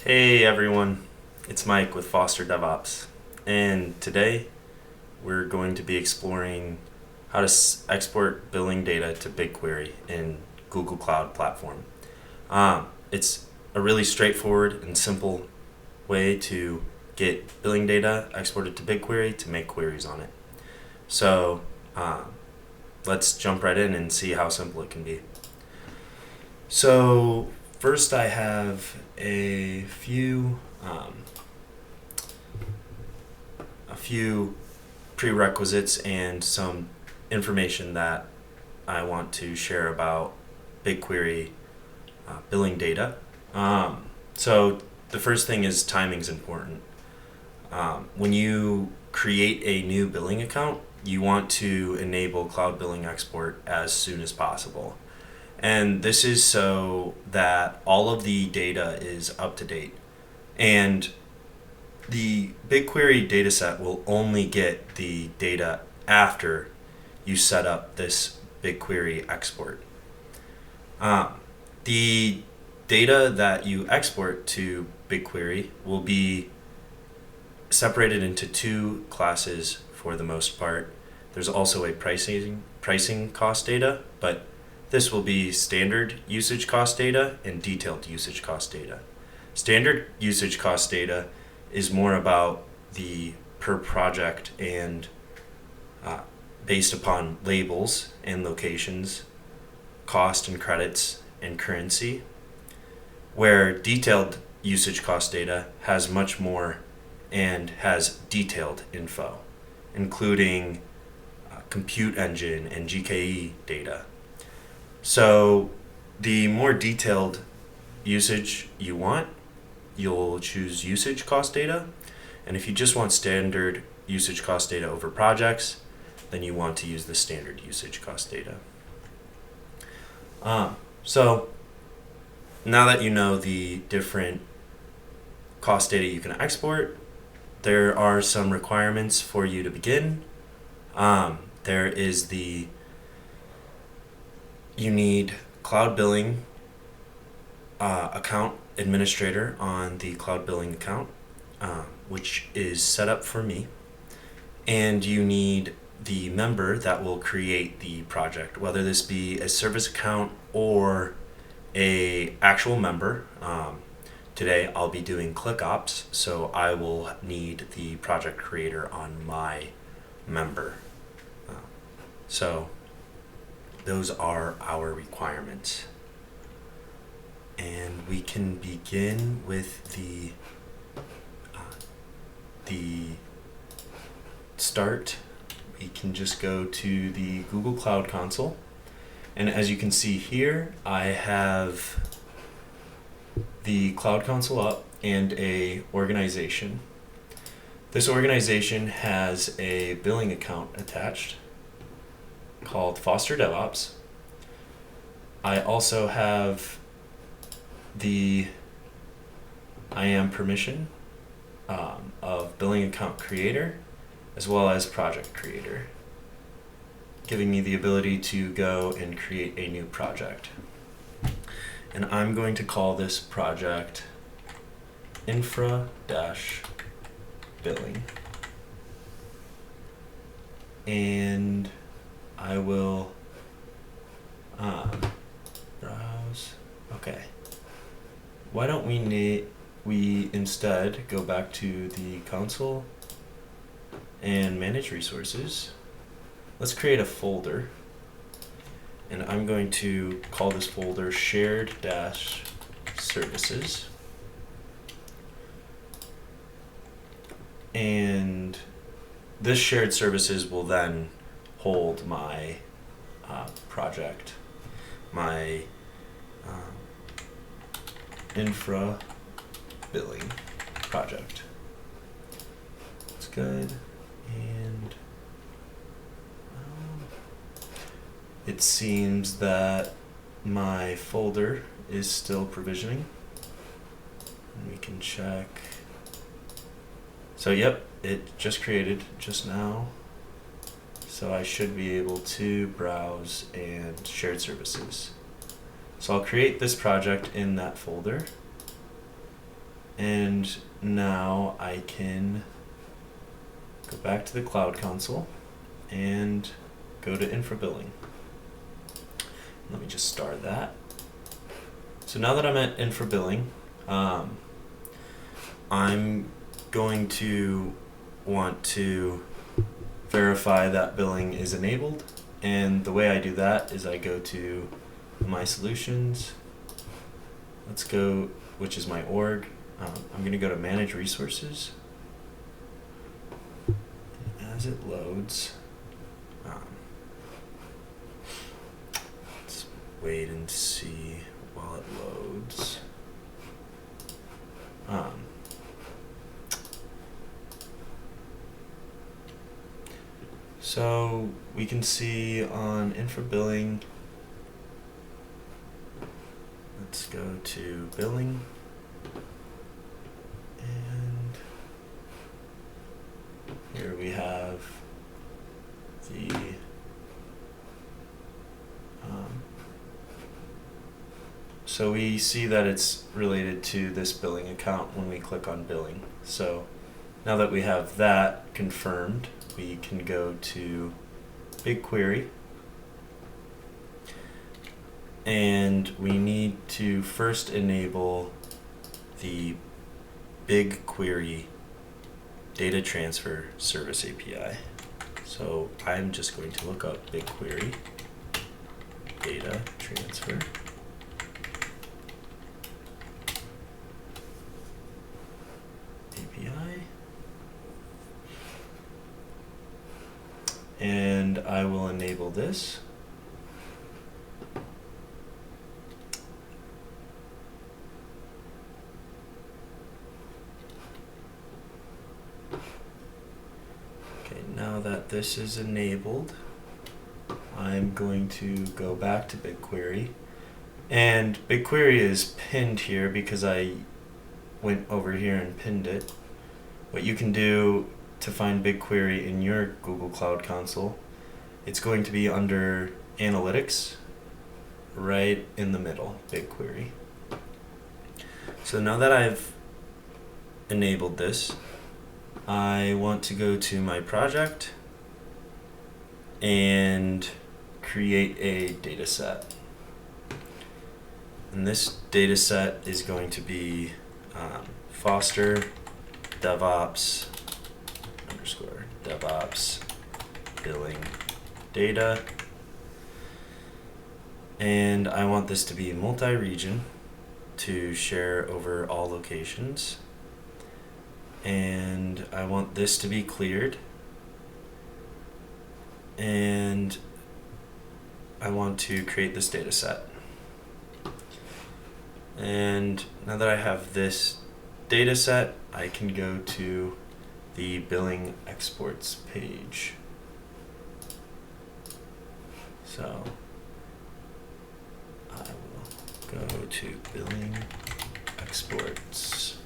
Hey everyone, it's Mike with Foster DevOps, and today we're going to be exploring how to export billing data to BigQuery in Google Cloud Platform. It's a really straightforward and simple way to get billing data exported to BigQuery to make queries on it. So let's jump right in and see how simple it can be. So first I have a few prerequisites and some information that I want to share about BigQuery billing data. So the first thing is timing's important. When you create a new billing account, you want to enable cloud billing export as soon as possible. And this is so that all of the data is up to date. And the BigQuery dataset will only get the data after you set up this BigQuery export. The data that you export to BigQuery will be separated into two classes for the most part. There's also a pricing cost data, but this will be standard usage cost data and detailed usage cost data. Standard usage cost data is more about the per project and based upon labels and locations, cost and credits and currency, where detailed usage cost data has much more and has detailed info, including compute engine and GKE data. So the more detailed usage you want, you'll choose usage cost data. And if you just want standard usage cost data over projects, then you want to use the standard usage cost data. So now that you know the different cost data you can export, there are some requirements for you to begin. There is you need cloud billing account administrator on the cloud billing account, which is set up for me. And you need the member that will create the project, whether this be a service account or a actual member. Today I'll be doing ClickOps, so I will need the project creator on my member. So those are our requirements. And we can begin with the start. We can just go to the Google Cloud Console. And as you can see here, I have the Cloud Console up and a organization. This organization has a billing account attached called Foster DevOps. I also have the IAM permission of billing account creator as well as project creator, giving me the ability to go and create a new project. And I'm going to call this project infra-billing. And I will browse. Okay. Why don't we instead go back to the console and manage resources. Let's create a folder. And I'm going to call this folder shared-services. And this shared services will then hold my project, my infra billing project. That's good. And it seems that my folder is still provisioning. And we can check. So yep, it just created just now. So I should be able to browse and shared services. So I'll create this project in that folder. And now I can go back to the Cloud Console and go to infra billing. Let me just start that. So now that I'm at infra billing, I'm going to want to verify that billing is enabled. And the way I do that is I go to my solutions. Let's go, which is my org. I'm going to go to manage resources. As it loads, let's wait and see while it loads. So we can see on infra billing, let's go to billing, and here we have the so we see that it's related to this billing account when we click on billing. So now that we have that confirmed, we can go to BigQuery, and we need to first enable the BigQuery data transfer service API. So I'm just going to look up BigQuery data transfer. API. And I will enable this. Okay, now that this is enabled, I'm going to go back to BigQuery. And BigQuery is pinned here because I went over here and pinned it. What you can do to find BigQuery in your Google Cloud Console, it's going to be under Analytics, right in the middle, BigQuery. So now that I've enabled this, I want to go to my project and create a data set. And this data set is going to be foster DevOps _DevOps billing data. And I want this to be multi-region to share over all locations. And I want this to be cleared. And I want to create this data set. And now that I have this data set, I can go to the billing exports page. So I will go to billing exports,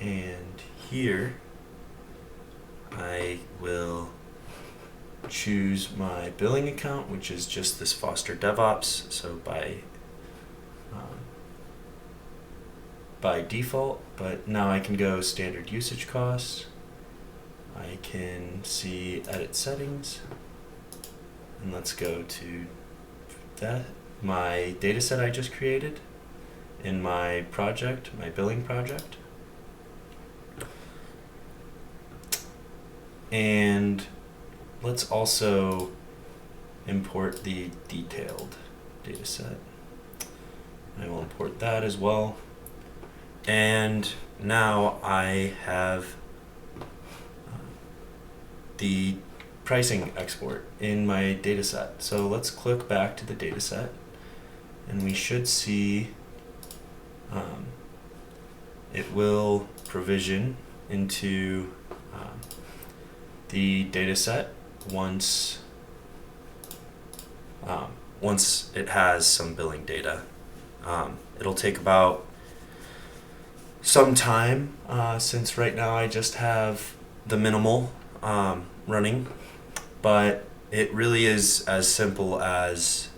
and here I will choose my billing account, which is just this Foster DevOps. So by default, but now I can go standard usage costs. I can see edit settings, and let's go to that, my data set I just created in my project, my billing project. And let's also import the detailed data set. I will import that as well. And now I have the pricing export in my data set. So let's click back to the data set, and we should see it will provision into the data set once it has some billing data. It'll take about some time, since right now I just have the minimal running, but it really is as simple as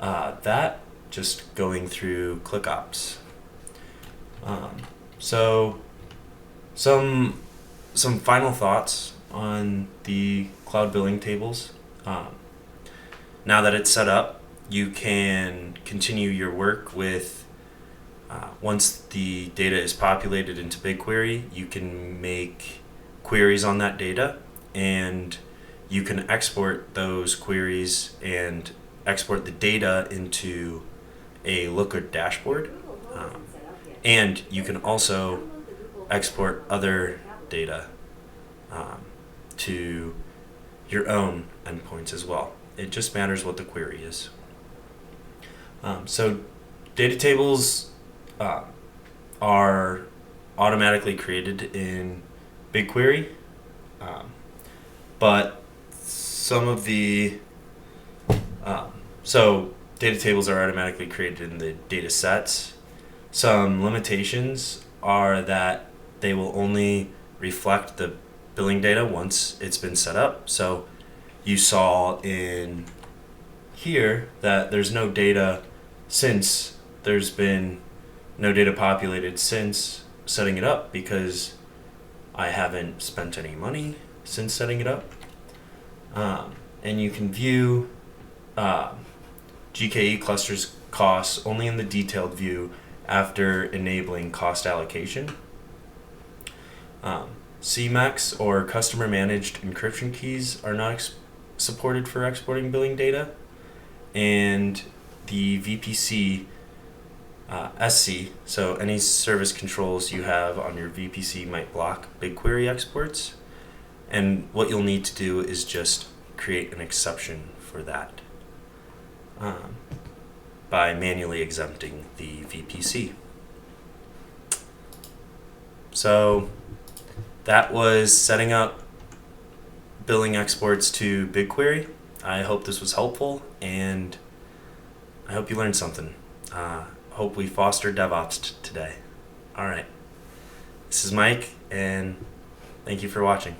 that. just going through ClickOps. So some final thoughts on the cloud billing tables. Now that it's set up, you can continue your work with, once the data is populated into BigQuery, you can make queries on that data, and you can export those queries and export the data into a Looker dashboard. And you can also export other data to your own endpoints as well. It just matters what the query is. So data tables are automatically created in BigQuery, but some of the so data tables are automatically created in the data sets. Some limitations are that they will only reflect the billing data once it's been set up. So you saw in here that there's no data since there's been no data populated since setting it up, because I haven't spent any money since setting it up. And you can view GKE clusters costs only in the detailed view after enabling cost allocation. CMAX or customer managed encryption keys are not supported for exporting billing data, and the VPC SC, so any service controls you have on your VPC might block BigQuery exports, and what you'll need to do is just create an exception for that by manually exempting the VPC. So that was setting up billing exports to BigQuery. I hope this was helpful, and I hope you learned something. Hope we foster DevOps today. All right. This is Mike, and thank you for watching.